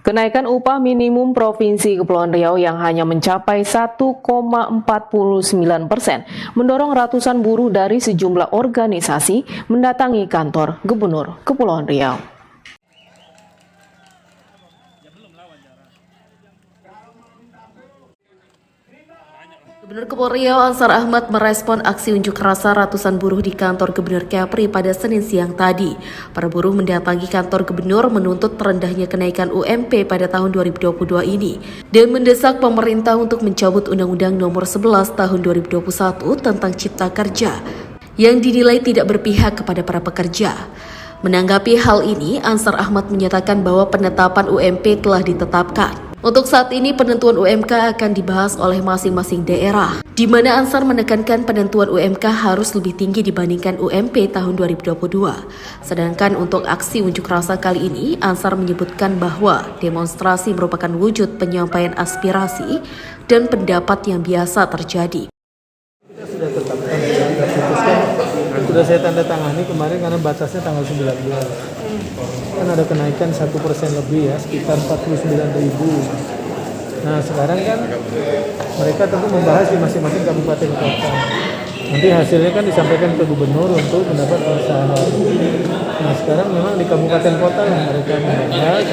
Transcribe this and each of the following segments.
Kenaikan upah minimum Provinsi Kepulauan Riau yang hanya mencapai 1,49% mendorong ratusan buruh dari sejumlah organisasi mendatangi kantor Gubernur Kepulauan Riau. Gubernur Kepulauan Riau Ansar Ahmad merespon aksi unjuk rasa ratusan buruh di kantor Gubernur Kepri pada Senin siang tadi. Para buruh mendatangi kantor Gubernur menuntut terendahnya kenaikan UMP pada tahun 2022 ini dan mendesak pemerintah untuk mencabut Undang-Undang Nomor 11 Tahun 2021 tentang Cipta Kerja yang dinilai tidak berpihak kepada para pekerja. Menanggapi hal ini, Ansar Ahmad menyatakan bahwa penetapan UMP telah ditetapkan. Untuk saat ini penentuan UMK akan dibahas oleh masing-masing daerah, di mana Ansar menekankan penentuan UMK harus lebih tinggi dibandingkan UMP tahun 2022. Sedangkan untuk aksi unjuk rasa kali ini, Ansar menyebutkan bahwa demonstrasi merupakan wujud penyampaian aspirasi dan pendapat yang biasa terjadi. Kita sudah tetapkan, sudah putuskan, sudah saya tanda tangani kemarin karena batasnya tanggal 19. Kan ada kenaikan 1% lebih ya, sekitar 49.000. Nah sekarang kan mereka tentu membahas di masing-masing kabupaten kota. Nanti hasilnya kan disampaikan ke gubernur untuk mendapat pengesahan. Nah sekarang memang di kabupaten kota yang mereka membahas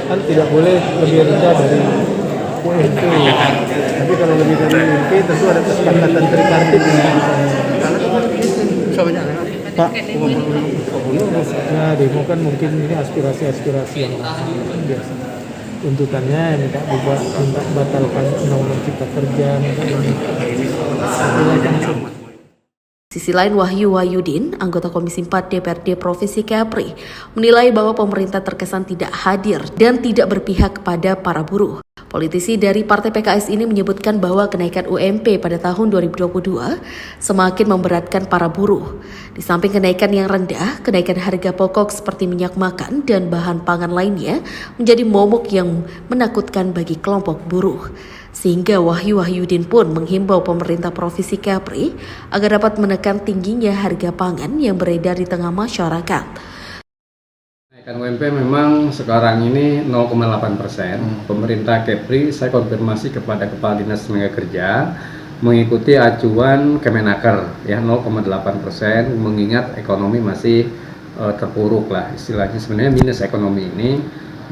kan tidak boleh lebih rendah dari UMP. Tapi kalau lebih dari UMP tentu ada kesepakatan tripartit yang Pak, ya demo kan mungkin ini aspirasi yang biasa. Tuntutannya minta batalkan undang-undang Cipta Kerja, Sisi lain, Wahyu Wahyudin, anggota Komisi 4 DPRD Provinsi Kepri, menilai bahwa pemerintah terkesan tidak hadir dan tidak berpihak kepada para buruh. Politisi dari Partai PKS ini menyebutkan bahwa kenaikan UMP pada tahun 2022 semakin memberatkan para buruh. Di samping kenaikan yang rendah, kenaikan harga pokok seperti minyak makan dan bahan pangan lainnya menjadi momok yang menakutkan bagi kelompok buruh. Sehingga Wahyu Wahyudin pun menghimbau pemerintah Provinsi Kepri agar dapat menekan tingginya harga pangan yang beredar di tengah masyarakat. Kenaikan UMP memang sekarang ini 0,8%. Pemerintah Kepri, saya konfirmasi kepada Kepala Dinas Tenaga Kerja, mengikuti acuan Kemenaker ya 0,8%, mengingat ekonomi masih terpuruk lah istilahnya, sebenarnya minus ekonomi ini,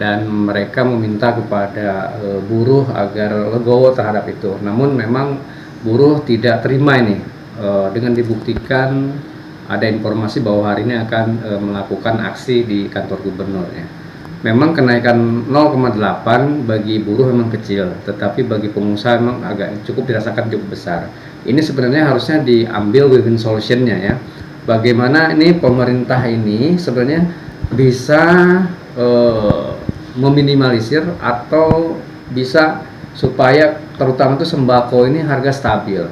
dan mereka meminta kepada buruh agar legowo terhadap itu. Namun memang buruh tidak terima ini dengan dibuktikan ada informasi bahwa hari ini akan melakukan aksi di kantor gubernurnya. Memang kenaikan 0,8 bagi buruh memang kecil, tetapi bagi pengusaha memang agak cukup dirasakan cukup besar. Ini sebenarnya harusnya diambil win-win solution-nya ya. Bagaimana ini pemerintah ini sebenarnya bisa meminimalisir atau bisa supaya terutama itu sembako ini harga stabil.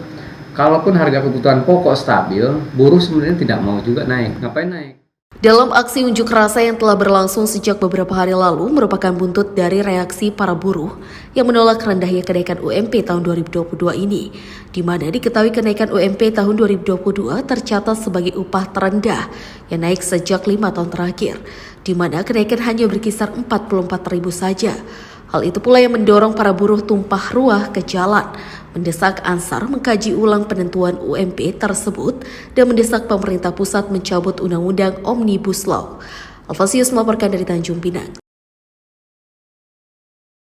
Kalaupun harga kebutuhan pokok stabil, buruh sebenarnya tidak mau juga naik. Ngapain naik? Dalam aksi unjuk rasa yang telah berlangsung sejak beberapa hari lalu merupakan buntut dari reaksi para buruh yang menolak rendahnya kenaikan UMP tahun 2022 ini, di mana diketahui kenaikan UMP tahun 2022 tercatat sebagai upah terendah yang naik sejak 5 tahun terakhir, di mana kenaikan hanya berkisar 44.000 saja. Hal itu pula yang mendorong para buruh tumpah ruah ke jalan, mendesak Ansar mengkaji ulang penentuan UMP tersebut dan mendesak pemerintah pusat mencabut Undang-Undang Omnibus Law. Alfasius melaporkan dari Tanjung Pinang.